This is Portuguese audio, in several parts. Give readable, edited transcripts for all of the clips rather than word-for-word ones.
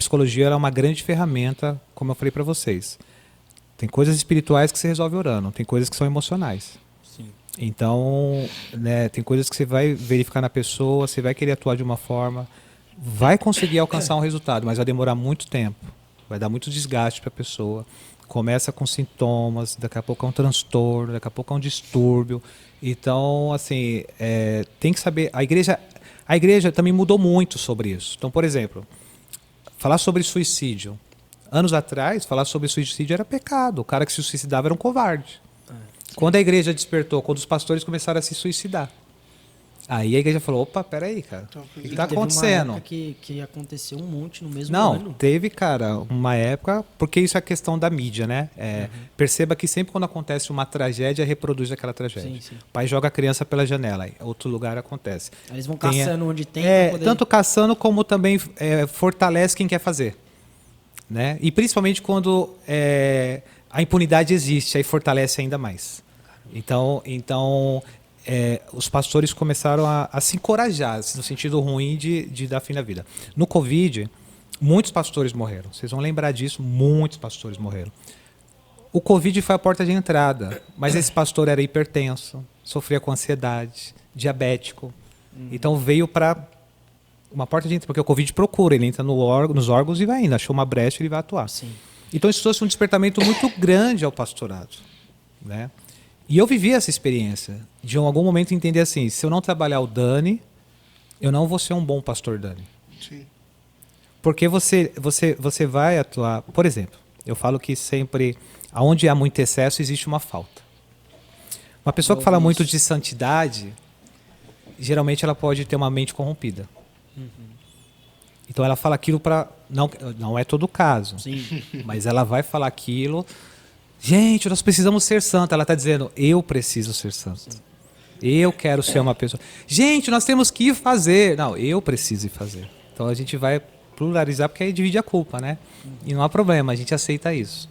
psicologia ela é uma grande ferramenta, como eu falei para vocês. Tem coisas espirituais que você resolve orando, tem coisas que são emocionais. Sim. Então, né, tem coisas que você vai verificar na pessoa, você vai querer atuar de uma forma, vai conseguir alcançar um resultado, mas vai demorar muito tempo, vai dar muito desgaste para a pessoa. Começa com sintomas, daqui a pouco é um transtorno, daqui a pouco é um distúrbio. Então, assim, tem que saber. A igreja também mudou muito sobre isso. Então, por exemplo, falar sobre suicídio. Anos atrás, falar sobre suicídio era pecado. O cara que se suicidava era um covarde. Quando a igreja despertou, quando os pastores começaram a se suicidar, aí a igreja falou, opa, peraí, cara, Então, o que está acontecendo? Teve uma época que aconteceu um monte no mesmo Não, ano. teve, cara, uma época, porque isso é questão da mídia, né? Perceba que sempre quando acontece uma tragédia, reproduz aquela tragédia. Sim, sim. O pai joga a criança pela janela, aí outro lugar acontece. Aí eles vão Tem, caçando onde tem. pra poder- tanto caçando como também fortalece quem quer fazer. Né? E principalmente quando a impunidade existe, aí fortalece ainda mais. Então os pastores começaram a se encorajar, assim, no sentido ruim de dar fim na vida. No Covid, muitos pastores morreram. Vocês vão lembrar disso, muitos pastores morreram. O Covid foi a porta de entrada, mas esse pastor era hipertenso, sofria com ansiedade, diabético. Então veio para uma porta de entrada, porque o Covid procura, ele entra nos órgãos e vai indo, achou uma brecha, ele vai atuar. Sim. Então isso trouxe um despertamento muito grande ao pastorado, né? E eu vivi essa experiência, de em algum momento entender assim, se eu não trabalhar o Dani, eu não vou ser um bom pastor Dani. Sim. Porque você vai atuar, por exemplo, eu falo que sempre, onde há muito excesso, existe uma falta. Uma pessoa que fala muito de santidade, geralmente ela pode ter uma mente corrompida. Então ela fala aquilo para... Não é todo o caso, Sim. mas ela vai falar aquilo... Gente, nós precisamos ser santos. Ela está dizendo, eu preciso ser santo. Eu quero ser uma pessoa. Gente, nós temos que ir fazer. Não, eu preciso ir fazer. Então a gente vai pluralizar porque aí divide a culpa, né? E não há problema, a gente aceita isso.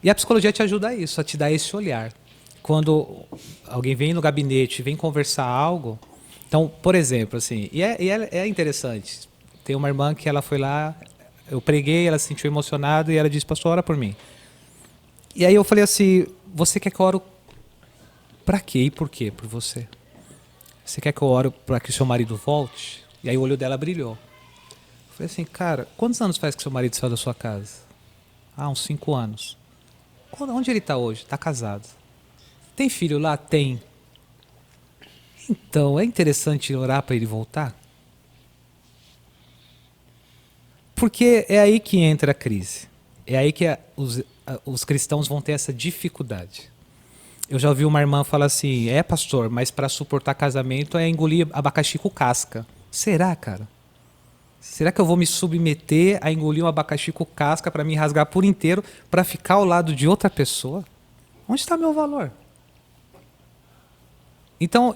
E a psicologia te ajuda a isso, a te dar esse olhar. Quando alguém vem no gabinete, vem conversar algo... Então, por exemplo, assim, é interessante. Tem uma irmã que ela foi lá, eu preguei, ela se sentiu emocionada e ela disse, pastor, ora por mim. E aí eu falei assim, você quer que eu oro pra quê e por quê? Por você. Você quer que eu oro para que o seu marido volte? E aí o olho dela brilhou. Eu falei assim, cara, quantos anos faz que seu marido saiu da sua casa? Ah, uns 5 anos. Onde ele está hoje? Está casado. Tem filho lá? Tem. Então, é interessante orar para ele voltar? Porque é aí que entra a crise. É aí que os cristãos vão ter essa dificuldade. Eu já ouvi uma irmã falar assim, pastor, mas para suportar casamento é engolir abacaxi com casca. Será, cara? Será que eu vou me submeter a engolir um abacaxi com casca para me rasgar por inteiro para ficar ao lado de outra pessoa? Onde está meu valor? Então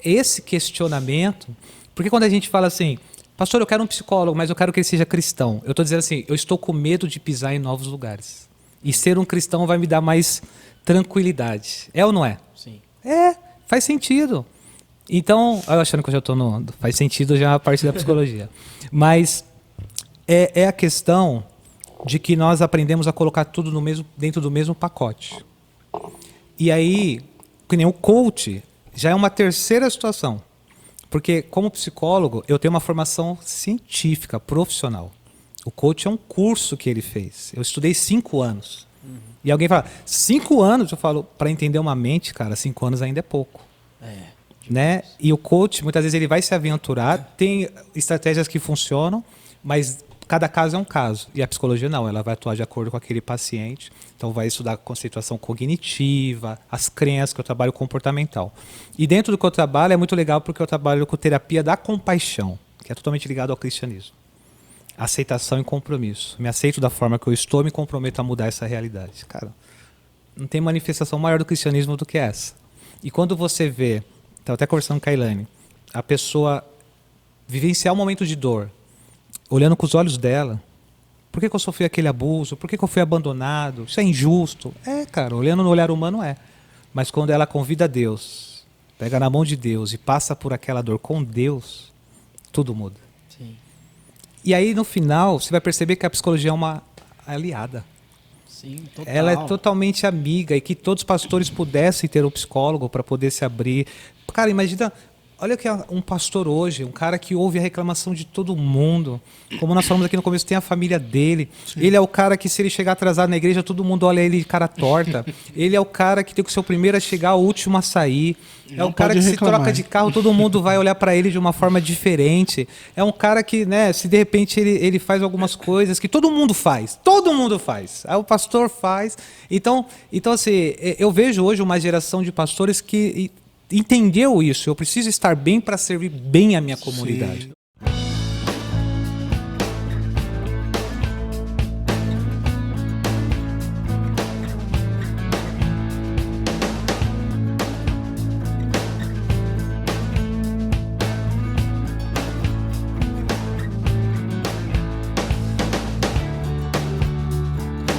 esse questionamento, porque quando a gente fala assim, pastor, eu quero um psicólogo, mas eu quero que ele seja cristão. Eu estou dizendo assim, eu estou com medo de pisar em novos lugares. E ser um cristão vai me dar mais tranquilidade. É ou não é? Sim. Faz sentido. Então, eu achando que eu já estou no... Faz sentido já a parte da psicologia. Mas é a questão de que nós aprendemos a colocar tudo dentro do mesmo pacote. E aí, que nem o coach, já é uma terceira situação. Porque, como psicólogo, eu tenho uma formação científica, profissional. O coach é um curso que ele fez. Eu estudei 5 anos. E alguém fala, 5 anos? Eu falo, para entender uma mente, cara, 5 anos ainda é pouco. Né? E o coach, muitas vezes, ele vai se aventurar. Tem estratégias que funcionam, mas cada caso é um caso. E a psicologia não, ela vai atuar de acordo com aquele paciente. Então vai estudar a conceituação cognitiva, as crenças, que eu trabalho comportamental. E dentro do que eu trabalho é muito legal porque eu trabalho com terapia da compaixão, que é totalmente ligado ao cristianismo. Aceitação e compromisso. Me aceito da forma que eu estou, me comprometo a mudar essa realidade. Cara, não tem manifestação maior do cristianismo do que essa. E quando você vê, estava até conversando com a Ilane, a pessoa vivenciar um momento de dor, olhando com os olhos dela, por que eu sofri aquele abuso? Por que eu fui abandonado? Isso é injusto? Cara, olhando no olhar humano Mas quando ela convida Deus, pega na mão de Deus e passa por aquela dor com Deus, tudo muda. Sim. E aí, no final, você vai perceber que a psicologia é uma aliada. Sim, total. Ela é totalmente amiga e que todos os pastores pudessem ter um psicólogo para poder se abrir. Cara, imagina, olha que é um pastor hoje, um cara que ouve a reclamação de todo mundo. Como nós falamos aqui no começo, tem a família dele. Sim. Ele é o cara que, se ele chegar atrasado na igreja, todo mundo olha ele de cara torta. Ele é o cara que tem que ser o primeiro a chegar, o último a sair. É o cara que se troca de carro, todo mundo vai olhar para ele de uma forma diferente. É um cara que, né, se de repente ele faz algumas coisas que todo mundo faz. Todo mundo faz. Aí o pastor faz. Então assim, eu vejo hoje uma geração de pastores que entendeu isso. Eu preciso estar bem para servir bem a minha comunidade. Sim.